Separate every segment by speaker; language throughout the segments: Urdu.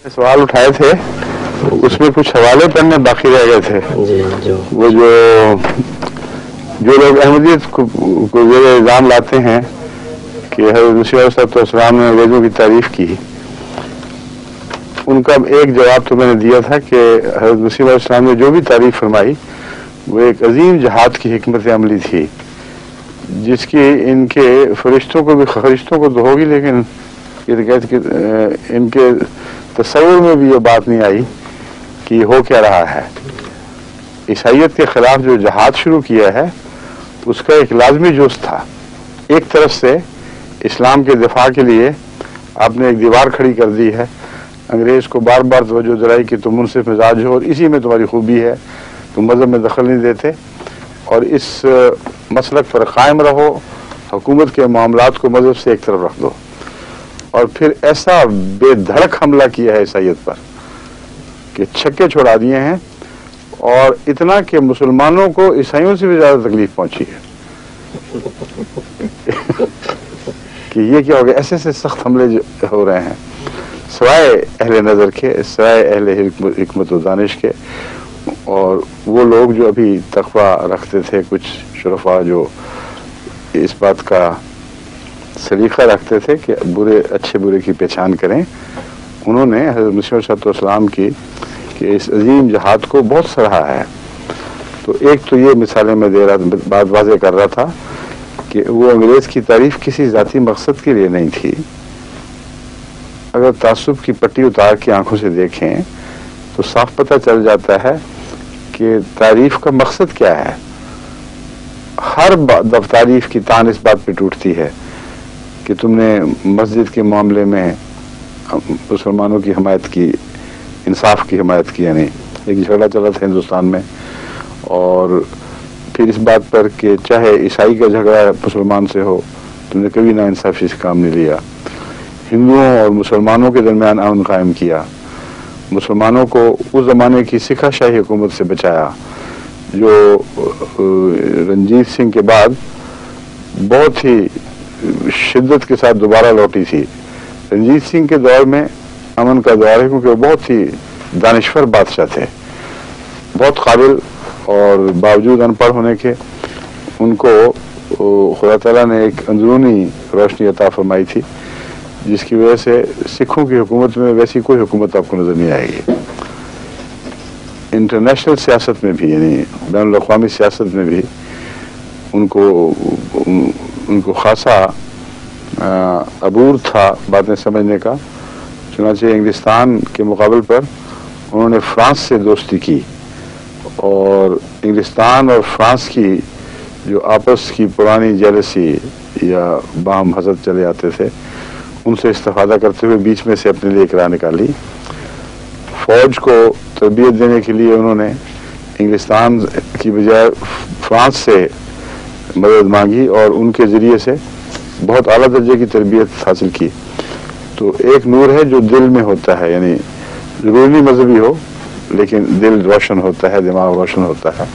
Speaker 1: سوال اٹھائے تھے اس میں کچھ حوالے پڑھنے باقی رہ گئے تھے. وہ جو لوگ احمدیت کو زیر الزام لاتے ہیں کہ حضرت مسیح علیہ السلام نے انگریزوں کی تعریف کی، ان کا ایک جواب تو میں نے دیا تھا کہ حضرت مسیح علیہ السلام نے جو بھی تعریف فرمائی وہ ایک عظیم جہاد کی حکمت عملی تھی، جس کی ان کے فرشتوں کو تو ہوگی، لیکن ان کے تصور میں بھی یہ بات نہیں آئی کہ یہ ہو کیا رہا ہے. عیسائیت کے خلاف جو جہاد شروع کیا ہے اس کا ایک لازمی جز تھا. ایک طرف سے اسلام کے دفاع کے لیے آپ نے ایک دیوار کھڑی کر دی ہے، انگریز کو بار بار توجہ دلائی کہ تم منصف مزاج ہو اور اسی میں تمہاری خوبی ہے، تم مذہب میں دخل نہیں دیتے اور اس مسلک پر قائم رہو، حکومت کے معاملات کو مذہب سے ایک طرف رکھ دو. اور پھر ایسا بے دھڑک حملہ کیا ہے عیسائیت پر کہ چھکے چھوڑا دیے ہیں، اور اتنا کہ مسلمانوں کو عیسائیوں سے بھی زیادہ تکلیف پہنچی ہے کہ یہ کیا ہو گیا. ایسے ایسے سخت حملے ہو رہے ہیں سوائے اہل نظر کے، سوائے اہل حکمت و دانش کے، اور وہ لوگ جو ابھی تقویٰ رکھتے تھے، کچھ شرفاء جو اس بات کا سلیقہ رکھتے تھے کہ اچھے برے کی پہچان کریں، انہوں نے حضرت مسیح علیہ السلام کی کہ اس عظیم جہاد کو بہت سراہا ہے. تو ایک تو یہ مثالیں میں دے رہا بات واضح کر رہا تھا کہ وہ انگریز کی تعریف کسی ذاتی مقصد کے لیے نہیں تھی. اگر تعصب کی پٹی اتار کے آنکھوں سے دیکھیں تو صاف پتہ چل جاتا ہے کہ تعریف کا مقصد کیا ہے. ہر تعریف کی تان اس بات پہ ٹوٹتی ہے کہ تم نے مسجد کے معاملے میں مسلمانوں کی حمایت کی، انصاف کی حمایت کی. یعنی ایک جھگڑا چلا تھا ہندوستان میں، اور پھر اس بات پر کہ چاہے عیسائی کا جھگڑا مسلمان سے ہو، تم نے کبھی نا انصافی سے کام نہیں لیا. ہندوؤں اور مسلمانوں کے درمیان امن قائم کیا، مسلمانوں کو اس زمانے کی سکھا شاہی حکومت سے بچایا جو رنجیت سنگھ کے بعد بہت ہی شدت کے ساتھ دوبارہ لوٹی تھی. رنجیت سنگھ کے دور میں امن کا دور ہے کیونکہ وہ بہت ہی دانشور بادشاہ تھے، بہت قابل، اور باوجود ان پڑھ ہونے کے ان کو خدا تعالیٰ نے ایک اندرونی روشنی عطا فرمائی تھی جس کی وجہ سے سکھوں کی حکومت میں ویسی کوئی حکومت آپ کو نظر نہیں آئے گی. انٹرنیشنل سیاست میں بھی، یعنی بین الاقوامی سیاست میں بھی ان کو خاصا عبور تھا باتیں سمجھنے کا. چنانچہ انگلستان کے مقابل پر انہوں نے فرانس سے دوستی کی، اور انگلستان اور فرانس کی جو آپس کی پرانی جیلسی یا باہم حسد چلے آتے تھے ان سے استفادہ کرتے ہوئے بیچ میں سے اپنے لیے ایک راہ نکالی. فوج کو تربیت دینے کے لیے انہوں نے انگلستان کی بجائے فرانس سے مدد مانگی اور ان کے ذریعے سے بہت اعلیٰ درجے کی تربیت حاصل کی. تو ایک نور ہے جو دل میں ہوتا ہے، یعنی ضروری نہیں مذہبی ہو لیکن دل روشن ہوتا ہے، دماغ روشن ہوتا ہے.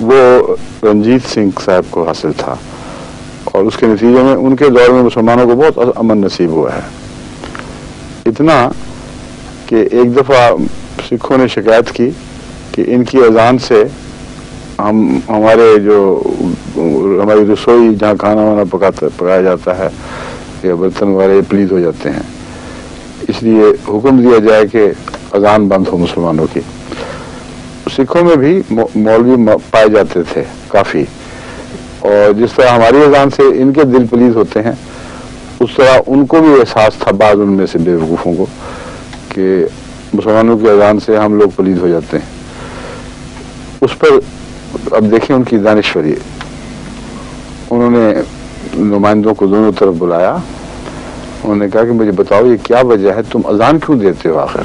Speaker 1: وہ رنجیت سنگھ صاحب کو حاصل تھا، اور اس کے نتیجے میں ان کے دور میں مسلمانوں کو بہت امن نصیب ہوا ہے. اتنا کہ ایک دفعہ سکھوں نے شکایت کی کہ ان کی اذان سے ہماری رسوئی جہاں کھانا وانا پکایا جاتا ہے یا برتن وغیرہ پلید ہو جاتے ہیں، اس لیے حکم دیا جائے کہ اذان بند ہو مسلمانوں کی. سکھوں میں بھی مولوی پائے جاتے تھے کافی، اور جس طرح ہماری اذان سے ان کے دل پلید ہوتے ہیں اس طرح ان کو بھی احساس تھا بعض ان میں سے بے وقوفوں کو کہ مسلمانوں کی اذان سے ہم لوگ پلید ہو جاتے ہیں. اس پر اب دیکھیں ان کی دانشوری. انہوں نے نمائندوں کو دونوں طرف بلایا، انہوں نے کہا کہ مجھے بتاؤ یہ کیا وجہ ہے، تم اذان کیوں دیتے ہو؟ آخر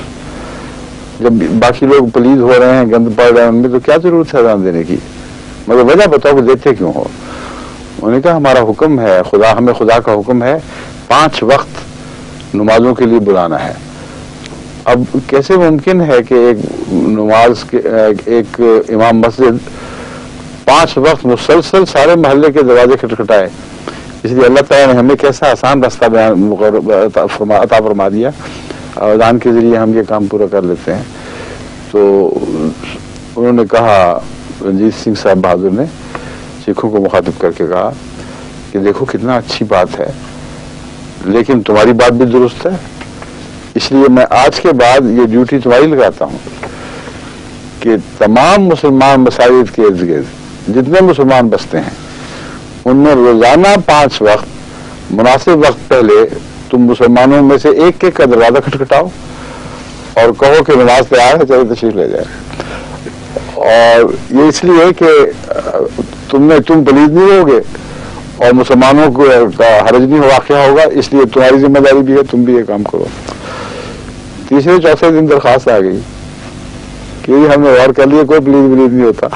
Speaker 1: جب باقی لوگ پلید ہو رہے ہیں، گند پڑ رہے ہیں ان میں، تو کیا ضرورت ہے اذان دینے کی؟ مگر وجہ بتاؤ کہ دیتے کیوں ہو؟ انہوں نے کہا ہمارا حکم ہے، ہمیں خدا کا حکم ہے 5 وقت نمازوں کے لیے بلانا ہے. اب کیسے ممکن ہے کہ ایک امام مسجد 5 وقت مسلسل سارے محلے کے دروازے کھٹکھٹائے؟ اس لیے اللہ تعالیٰ نے ہمیں کیسا آسان راستہ عطا فرما دیا. اذان کے ذریعے ہم یہ کام پورا کر لیتے ہیں. تو انہوں نے کہا، رنجیت سنگھ صاحب بہادر نے سکھوں کو مخاطب کر کے کہا کہ دیکھو کتنا اچھی بات ہے، لیکن تمہاری بات بھی درست ہے، اس لیے میں آج کے بعد یہ ڈیوٹی تمہاری لگاتا ہوں کہ تمام مسلمان مساجد کے ارد گرد جتنے مسلمان بستے ہیں ان میں روزانہ 5 وقت مناسب وقت پہلے تم مسلمانوں میں سے ایک ایک کا دروازہ کھٹکھٹاؤ اور کہو کہ نماز تیار ہے، چلو تشریف لے جائے. اور یہ اس لیے کہ تم پلید نہیں ہوگے اور مسلمانوں کو حرج نہیں واقعہ ہوگا، اس لیے تمہاری ذمہ داری بھی ہے، تم بھی یہ کام کرو. تیسرے چوتھے دن درخواست آ گئی کہ ہم نے غور کر لیا کوئی پلید نہیں ہوتا.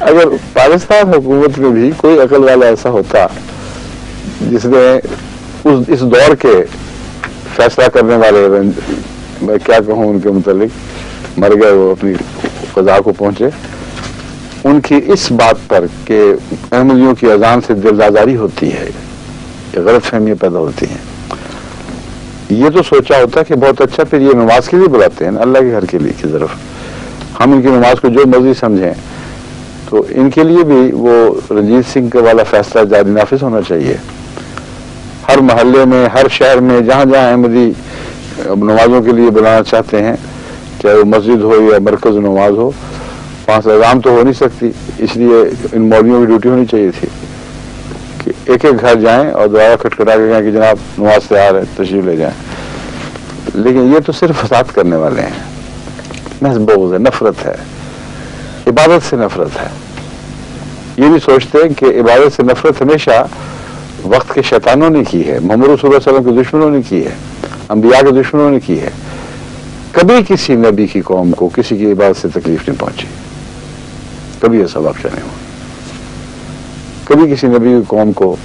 Speaker 1: اگر پاکستان حکومت میں بھی کوئی عقل والا ایسا ہوتا جس نے اس دور کے فیصلہ کرنے والے، میں کیا کہوں ان کے متعلق، مر گئے وہ اپنی قضا کو پہنچے، ان کی اس بات پر کہ احمدیوں کی اذان سے دل آزاری ہوتی ہے، یہ غلط فہمیاں پیدا ہوتی ہیں، یہ تو سوچا ہوتا کہ بہت اچھا، پھر یہ نماز کے لیے بلاتے ہیں اللہ کے گھر کے لیے کی طرف، ہم ان کی نماز کو جو مرضی سمجھیں، تو ان کے لیے بھی وہ رنجیت سنگھ کے والا فیصلہ جاری نافذ ہونا چاہیے. ہر محلے میں، ہر شہر میں جہاں جہاں احمدی نمازوں کے لیے بلانا چاہتے ہیں، چاہے وہ مسجد ہو یا مرکز نماز ہو، 5 اذان تو ہو نہیں سکتی، اس لیے ان مولویوں کی ڈیوٹی ہونی چاہیے تھی کہ ایک ایک گھر جائیں اور دعا کھٹکھٹا کے کہیں کہ جناب نماز تیار ہے، تشریف لے جائیں. لیکن یہ تو صرف فساد کرنے والے ہیں، محض بغض ہے، نفرت ہے، عبادت سے نفرت ہے. یہ نہیں سوچتے کہ عبادت سے نفرت ہمیشہ وقت کے شیطانوں نے کی ہے، محمد رسول اللہ صلی اللہ علیہ وسلم کے دشمنوں نے کی ہے، انبیاء کے دشمنوں نے کی ہے. کبھی کسی نبی کی قوم کو کسی کی عبادت سے تکلیف نہیں پہنچی، کبھی ایسا واقعہ نہیں ہوا. کبھی کسی نبی کی قوم کو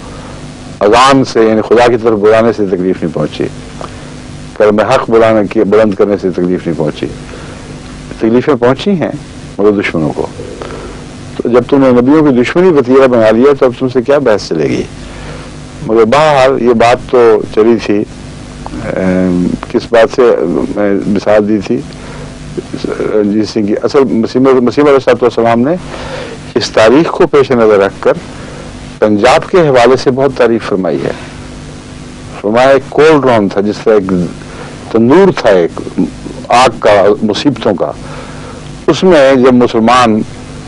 Speaker 1: اذان سے، یعنی خدا کی طرف بلانے سے تکلیف نہیں پہنچی، کلمہ حق بلند کرنے سے تکلیف نہیں پہنچی. تکلیفیں پہنچی ہیں مگر دشمنوں کو. تو جب تم نے نبیوں کی دشمنی وتیرہ بنا لیا تو اب تم سے کیا بحث چلے گی. مگر بہرحال یہ بات تو چلی تھی. کس بات سے میں مثال دی تھی رنجیت سنگھ کی. اصل مسیم علیہ السلام نے اس تاریخ کو پیش نظر رکھ کر پنجاب کے حوالے سے بہت تعریف فرمائی ہے. فرمایا ایک کولڈ رون تھا، جس طرح ایک تندور تھا، ایک آگ کا، مصیبتوں کا، اس میں جب مسلمان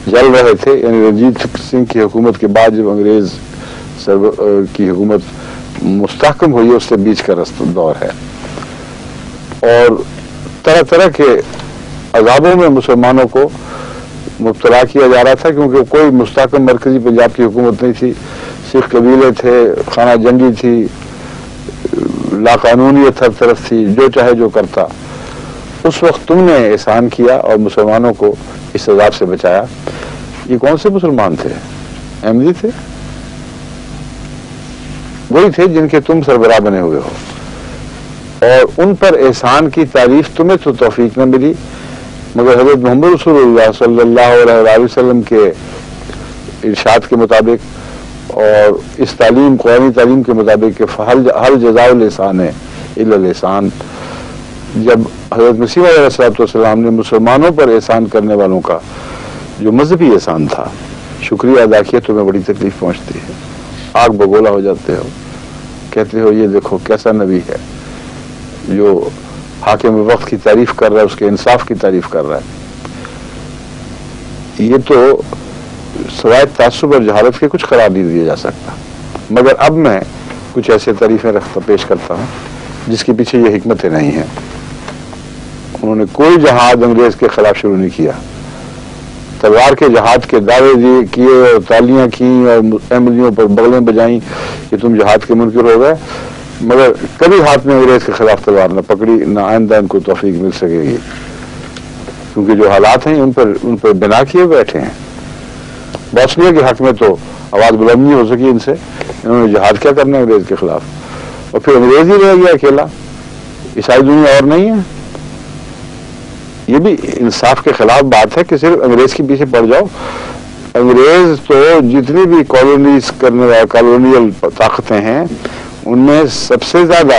Speaker 1: جل رہے تھے، یعنی رنجیت سنگھ کی حکومت کے بعد جب انگریز کی حکومت مستحکم ہوئی، اس سے بیچ کا دور ہے، اور طرح طرح کے عذابوں میں مسلمانوں کو مبتلا کیا جا رہا تھا، کیونکہ کوئی مستحکم مرکزی پنجاب کی حکومت نہیں تھی. سکھ قبیلے تھے، خانہ جنگی تھی، لا قانونیت ہر طرف تھی، جو چاہے جو کرتا. اس وقت تم نے احسان کیا اور مسلمانوں کو اس عذاب سے بچایا. یہ کون سے مسلمان تھے؟ احمدی تھے، وہی تھے جن کے تم سربراہ بنے ہوئے ہو، اور ان پر احسان کی تعریف تمہیں تو توفیق نہ ملی، مگر حضرت محمد رسول اللہ صلی اللہ علیہ وسلم کے ارشاد کے مطابق اور اس تعلیم، قرآنی تعلیم کے مطابق کہ ہر جزاء الاحسان ہے الا الاحسان. جب حضرت مسیح علیہ السلام نے مسلمانوں پر احسان کرنے والوں کا جو مذہبی احسان تھا شکریہ ادا کیا، تمہیں بڑی تکلیف پہنچتی ہے، آگ بگولا ہو جاتے ہو، کہتے ہو یہ دیکھو کیسا نبی ہے جو حاکم وقت کی تعریف کر رہا ہے، اس کے انصاف کی تعریف کر رہا ہے. یہ تو سوائے تعصب اور جہالت کے کچھ قرار نہیں دیا جا سکتا. مگر اب میں کچھ ایسے تعریفیں پیش کرتا ہوں جس کے پیچھے یہ حکمتیں نہیں ہیں. انہوں نے کوئی جہاد انگریز کے خلاف شروع نہیں کیا، تلوار کے جہاد کے دعوے کیے اور تالیاں کیں اور احمدیوں پر بغلیں بجائیں کہ تم جہاد کے منکر ہو گئے، مگر کبھی ہاتھ میں انگریز کے خلاف تلوار نہ پکڑی، نہ آئندہ ان کو توفیق مل سکے گی، کیونکہ جو حالات ہیں ان پر بنا کیے بیٹھے ہیں. بوسنیا کے حق میں تو آواز بلند نہیں ہو سکی ان سے، انہوں نے جہاد کیا کرنا انگریز کے خلاف، اور پھر انگریز ہی رہ گیا اکیلا، عیسائی دنیا اور نہیں ہے. یہ بھی انصاف کے خلاف بات ہے کہ صرف انگریز کے پیچھے پڑ جاؤ. انگریز تو جتنی بھی کالونیز کرنے والی کالونیل طاقتیں ہیں ان میں سب سے زیادہ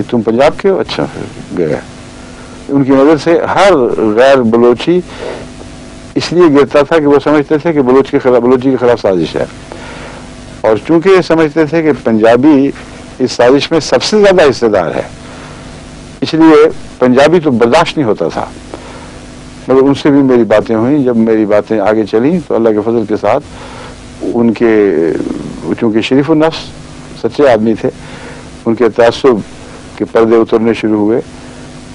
Speaker 1: کہ تم پنجاب کے ہو، اچھا گیا. ان کی نظر سے ہر غیر بلوچی اس لیے گرتا تھا کہ وہ سمجھتے تھے کہ بلوچی کے خلاف سازش ہے، اور چونکہ یہ سمجھتے تھے کہ پنجابی اس سازش میں سب سے زیادہ حصے دار ہے، اس لیے پنجابی تو برداشت نہیں ہوتا تھا. مگر ان سے بھی میری باتیں ہوئیں. جب میری باتیں آگے چلیں تو اللہ کے فضل کے ساتھ ان کے، چونکہ شریف النفس سچے آدمی تھے، ان کے تعصب کے پردے اترنے شروع ہوئے،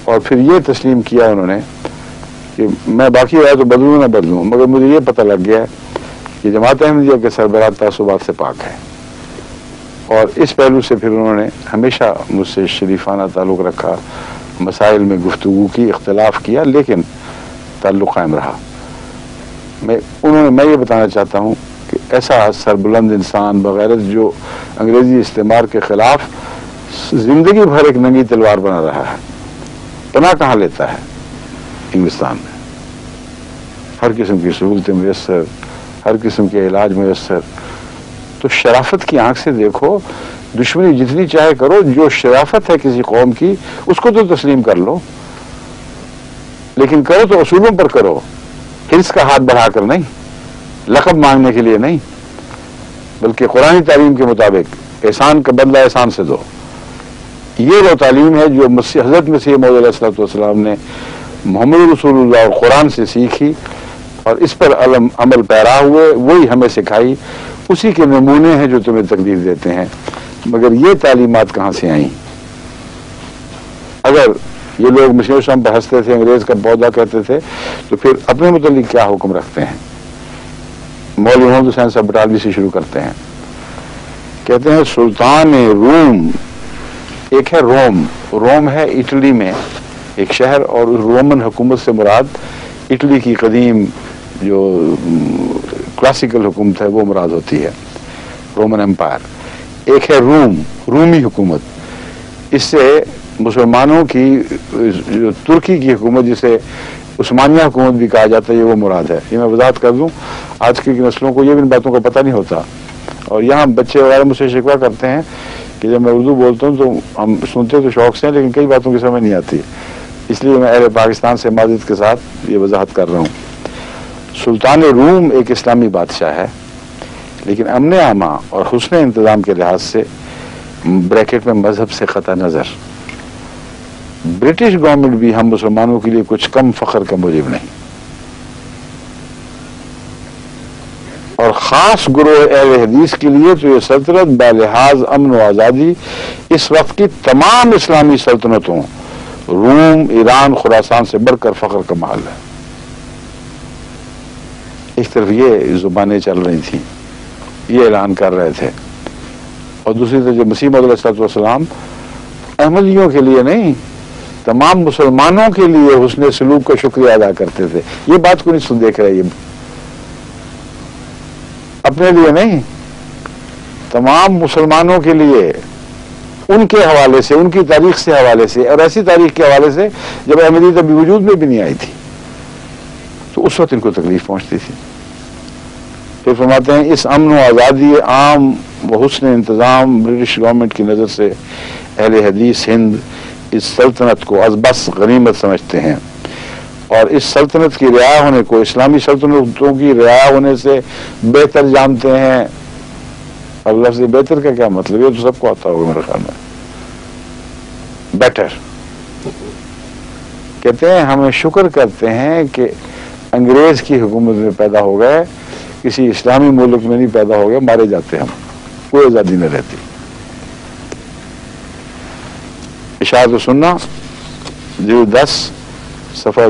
Speaker 1: اور پھر یہ تسلیم کیا انہوں نے کہ میں باقی رہا تو بدلوں نہ بدلوں، مگر مجھے یہ پتہ لگ گیا کہ جماعت احمدیہ کے سربراہ تعصبات سے پاک ہے. اور اس پہلو سے پھر انہوں نے ہمیشہ مجھ سے شریفانہ تعلق رکھا، مسائل میں گفتگو کی، اختلاف کیا، لیکن تعلق قائم رہا. میں یہ بتانا چاہتا ہوں کہ ایسا سربلند انسان بغیرت جو انگریزی استعمار کے خلاف زندگی بھر ایک ننگی تلوار بنا رہا ہے، پناہ کہاں لیتا ہے؟ انگلستان میں ہر قسم کی سہولتیں میسر، ہر قسم کے علاج میسر. تو شرافت کی آنکھ سے دیکھو، دشمنی جتنی چاہے کرو، جو شرافت ہے کسی قوم کی اس کو تو تسلیم کر لو، لیکن کرو تو اصولوں پر کرو، حرص کا ہاتھ بڑھا کر نہیں، لقب مانگنے کے لیے نہیں، بلکہ قرآن تعلیم کے مطابق احسان کا بدلہ احسان سے دو. یہ وہ تعلیم ہے جو حضرت مسیح موعود علیہ السلام نے محمد رسول اللہ اور قرآن سے سیکھی اور اس پر عمل پیرا ہوئے، وہی ہمیں سکھائی. اسی کے نمونے ہیں جو تمہیں تکلیف دیتے ہیں. مگر یہ تعلیمات کہاں سے آئیں؟ اگر یہ لوگ مسیح السلام پہ ہنستے تھے، انگریز کا پودا کہتے تھے، تو پھر اپنے متعلق کیا حکم رکھتے ہیں؟ مولوی محمد حسین صاحب بٹالوی سے شروع کرتے ہیں. کہتے ہیں سلطان روم، ایک ہے روم، روم ہے اٹلی میں ایک شہر، اور اس رومن حکومت سے مراد اٹلی کی قدیم جو کلاسیکل حکومت ہے وہ مراد ہوتی ہے، رومن امپائر. ایک ہے روم، رومی حکومت. اس سے مسلمانوں کی جو ترکی کی حکومت جسے عثمانیہ حکومت بھی کہا جاتا ہے، یہ وہ مراد ہے. یہ میں وضاحت کر دوں، آج کی نسلوں کو یہ بھی ان باتوں کا پتہ نہیں ہوتا، اور یہاں بچے وغیرہ مجھ سے شکوہ کرتے ہیں کہ جب میں اردو بولتا ہوں تو ہم سنتے تو شوق سے ہیں، لیکن کئی باتوں کی سمجھ نہیں آتی. اس لیے میں اہل پاکستان سے معذرت کے ساتھ یہ وضاحت کر رہا ہوں. سلطان روم ایک اسلامی بادشاہ ہے، لیکن امن عامہ اور حسن انتظام کے لحاظ سے بریکٹ میں مذہب سے قطع نظر برٹش گورنمنٹ بھی ہم مسلمانوں کے لیے کچھ کم فخر کا موجب نہیں. اور خاص گروہ اہل حدیث کے لیے تو یہ سلطنت بلحاظ امن و آزادی اس وقت کی تمام اسلامی سلطنتوں، روم، ایران، خراسان سے بڑھ کر فخر کا محل ہے. ایک طرف یہ زبانیں چل رہی تھیں، یہ اعلان کر رہے تھے، اور دوسری طرف جو مسیح موعود علیہ السلام احمدیوں کے لیے نہیں، تمام مسلمانوں کے لیے حسن سلوک کا شکریہ ادا کرتے تھے. یہ بات کو نہیں دیکھ رہے، یہ اپنے لیے نہیں، تمام مسلمانوں کے لیے، ان کے حوالے سے، ان کی تاریخ سے حوالے سے، اور ایسی تاریخ کے حوالے سے جب احمدیت ابھی وجود میں بھی نہیں آئی تھی، تو اس وقت ان کو تکلیف پہنچتی تھی. پھر فرماتے ہیں اس امن و آزادی عام و حسن انتظام برٹش گورنمنٹ کی نظر سے اہل حدیث ہند اس سلطنت کو از بس غنیمت سمجھتے ہیں، اور اس سلطنت کی رعایا ہونے کو اسلامی سلطنتوں کی رعایا ہونے سے بہتر جانتے ہیں. اور لفظ بہتر کا کیا مطلب؟ یہ تو سب کو آتا ہوگا میرے خیال میں. بیٹر کہتے ہیں ہمیں شکر کرتے ہیں کہ انگریز کی حکومت میں پیدا ہو گئے، کسی اسلامی ملک میں نہیں پیدا ہو گئے، مارے جاتے ہم، کوئی آزادی نہ رہتی. اشاعت و سنہ جلد 10 صفحہ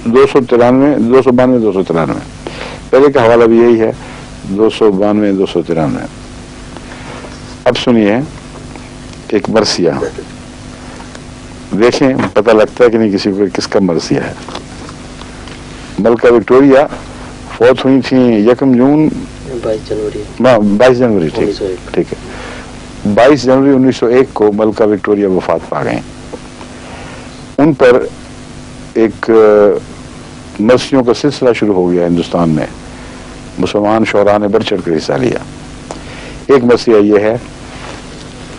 Speaker 1: 292 پہلے کا حوالہ بھی یہی ہے، 292 293. اب سنیے ایک مرثیہ، دیکھیں پتہ لگتا ہے کہ نہیں کسی کو کس کا مرثیہ ہے. ملکہ وکٹوریہ فوت ہوئی تھیں 1 جون 22 جنوری ٹھیک ہے، 22 جنوری 1901 کو ملکہ وکٹوریہ وفات پا گئیں. ان پر ایک مرثیوں کا سلسلہ شروع ہو گیا ہندوستان میں، مسلمان شعراء نے بڑھ چڑھ کر حصہ لیا. ایک مرثیہ یہ ہے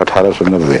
Speaker 1: 1890।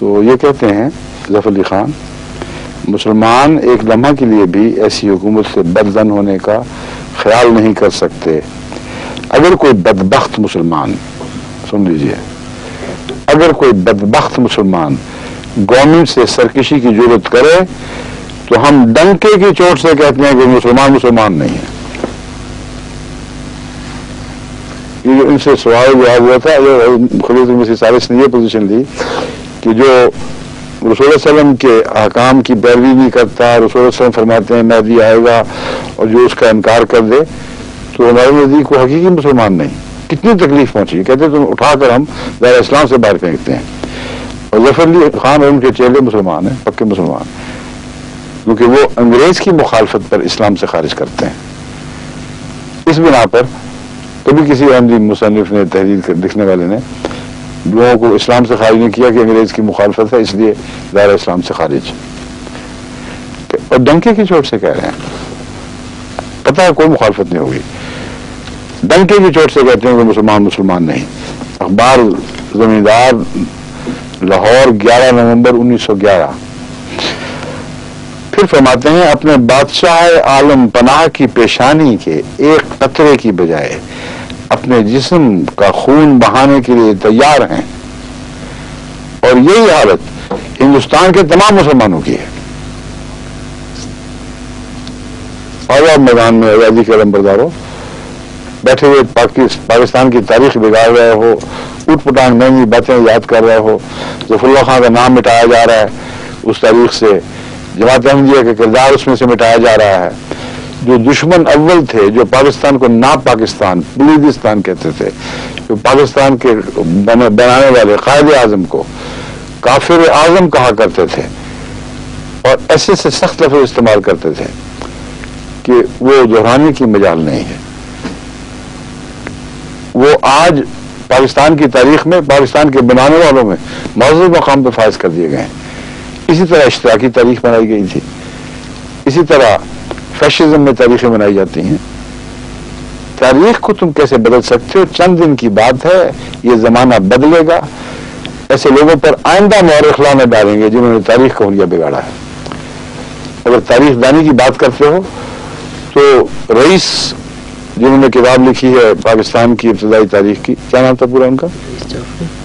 Speaker 1: تو یہ کہتے ہیں ظفر علی خان، مسلمان ایک لمحہ کے لیے بھی ایسی حکومت سے بدظن ہونے کا خیال نہیں کر سکتے۔ اگر کوئی بدبخت مسلمان، سن لیجئے، اگر کوئی بدبخت مسلمان گورنمنٹ سے سرکشی کی جرات کرے تو ہم ڈنکے کی چوٹ سے کہتے ہیں کہ مسلمان نہیں ہے۔ یہ جو ان سے سوال جواب ہوا تھا، خلیفہ مسیح ثالث نے یہ پوزیشن لی کہ جو رسول اللہ علیہ وسلم کے احکام کی پیروی نہیں کرتا، رسول اللہ علیہ وسلم فرماتے ہیں مہدی آئے گا، اور جو اس کا انکار کر دے تو ہمارے نزدیک وہ حقیقی مسلمان نہیں۔ کتنی تکلیف پہنچی، کہتے تم اٹھا کر ہم دائرہ اسلام سے باہر پھینکتے ہیں۔ اور ظفر علی خان اور ان کے چیلے مسلمان ہیں، پکے مسلمان، کیونکہ وہ انگریز کی مخالفت پر اسلام سے خارج کرتے ہیں۔ اس بنا پر کبھی کسی احمدی مصنف نے، تحریر لکھنے والے نے لوگوں کو اسلام سے خارج نہیں کیا کہ انگریز کی مخالفت ہے اس لیے دائرہ اسلام سے خارج، اور ڈنکے کی چوٹ سے کہہ رہے ہیں، پتہ ہے کوئی مخالفت نہیں ہوگی، ڈنکے کی چوٹ سے کہتے ہیں کہ مسلمان نہیں۔ اخبار زمیندار، لاہور، 11 نومبر 1911۔ پھر فرماتے ہیں اپنے بادشاہ عالم پناہ کی پیشانی کے ایک قطرے کی بجائے اپنے جسم کا خون بہانے کے لیے تیار ہیں، اور یہی حالت ہندوستان کے تمام مسلمانوں کی ہے۔ اور میدان میں آزادی کے علمبرداروں بیٹھے ہوئے پاکستان کی تاریخ بگاڑ رہے ہو، اٹھ پٹانگ مہنگی باتیں یاد کر رہے ہو، ظفر اللہ خان کا نام مٹایا جا رہا ہے اس تاریخ سے، جماعت احمدیہ کا کردار اس میں سے مٹایا جا رہا ہے۔ جو دشمن اول تھے، جو پاکستان کو نا پاکستان، بلیدستان کہتے تھے، جو پاکستان کے بنانے والے قائد اعظم کو کافر اعظم کہا کرتے تھے، اور ایسے سے سخت لفظ استعمال کرتے تھے کہ وہ دہرانے کی مجال نہیں ہے۔ وہ آج پاکستان کی تاریخ میں، پاکستان کے بنانے والوں میں معزز مقام پہ فائز کر دیے گئے ہیں۔ اسی طرح اشتراکی تاریخ بنائی گئی تھی، اسی طرح فیشزم میں تاریخیں بنائی جاتی ہیں۔ تاریخ کو تم کیسے بدل سکتے ہو؟ چند دن کی بات ہے، یہ زمانہ بدلے گا۔ ایسے لوگوں پر آئندہ مورخ لانے ڈالیں گے جنہوں نے تاریخ کا حلیہ بگاڑا ہے۔ اگر تاریخ دانی کی بات کرتے ہو تو رئیس جنہوں نے کتاب لکھی ہے پاکستان کی ابتدائی تاریخ کی، کیا نام تھا پورا ان کا؟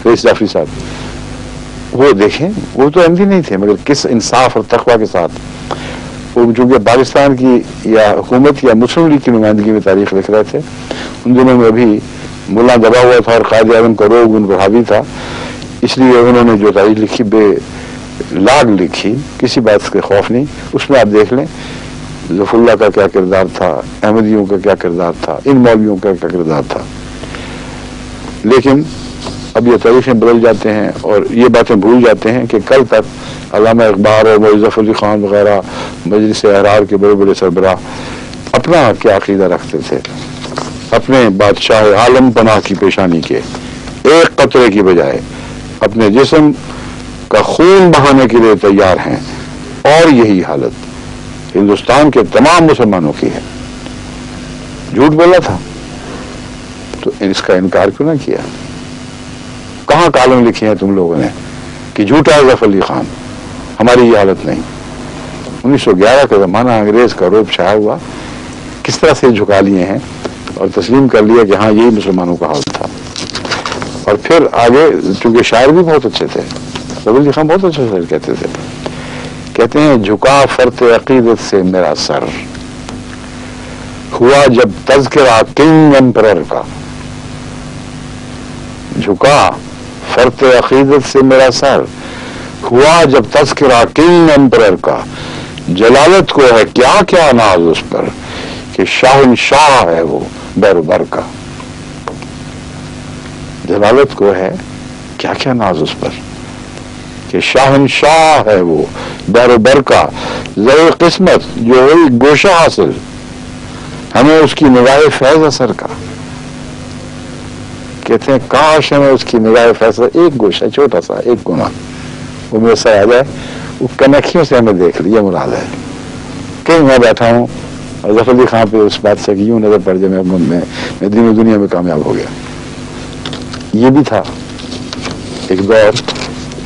Speaker 1: رئیس جعفری صاحب۔ وہ دیکھیں، وہ تو احمدی نہیں تھے، مگر کس انصاف اور تقوی کے ساتھ وہ چونکہ پاکستان کی یا حکومت یا مسلم لیگ کی نمائندگی میں تاریخ لکھ رہے تھے۔ ان دنوں میں ابھی ملا دبا ہوا تھا اور قائد اعظم کا روگ ان پر حاوی تھا، اس لیے انہوں نے جو تاریخ لکھی بے لاگ لکھی، کسی بات کے خوف نہیں۔ اس میں آپ دیکھ لیں ظفر اللہ کا کیا کردار تھا، احمدیوں کا کیا کردار تھا، ان مولویوں کا کیا کردار تھا۔ لیکن اب یہ تاریخیں بدل جاتے ہیں اور یہ باتیں بھول جاتے ہیں کہ کل تک علامہ اقبال اور مولوی ظفر علی خان وغیرہ مجلس احرار کے بڑے بڑے سربراہ اپنا کیا عقیدہ رکھتے تھے، اپنے بادشاہ عالم پناہ کی پیشانی کے ایک قطرے کی بجائے اپنے جسم کا خون بہانے کے لیے تیار ہیں، اور یہی حالت ہندوستان کے تمام مسلمانوں کی ہے۔ جھوٹ بولا تھا تو اس کا انکار کیوں نہ کیا؟ کہاں کالم لکھی ہیں تم لوگوں نے کہ جھوٹا ہے ظفر علی خان، ہماری یہ حالت نہیں۔ 1911 کا زمانہ انگریز کا روب چھایا ہوا، کس طرح سے جھکا لیے ہیں اور تسلیم کر لیا کہ ہاں یہی مسلمانوں کا حال تھا۔ اور پھر آگے چونکہ شاعر بھی بہت اچھے تھے، ظفر علی خان بہت اچھے شاعر کہتے تھے، کہتے ہیں جھکا فرط عقیدت سے میرا سر، ہوا جب تذکرہ کنگ امپرر کا، جھکا فرط عقیدت سے میرا سر، ہوا جب تذکرہ کنگ امپرر کا، جلالت کو ہے کیا کیا ناز اس پر کہ شاہنشاہ ہے وہ بیر و بر کا۔ جلالت کو ہے کیا کیا ناز اس پر کہ شاہنشاہ ہے وہ بیر و بر کا، ذوق قسمت جو ہوئی گوشہ حاصل، ہمیں اس کی نگاہ فیض اثر کا۔ کہتے ہیں کاش ہمیں اس کی نگاہ فیض، ایک گوشہ چھوٹا سا ایک گنا وہ میرے ساتھ آ جائے، وہ کنکھیوں سے ہمیں دیکھ لیا مراد ہے کہ میں بیٹھا ہوں اور ظفر علی خان پہ اس بات سے کہ یوں نظر پڑ جائے میں دین و دنیا میں کامیاب ہو گیا۔ یہ بھی تھا ایک دور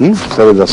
Speaker 1: 10:30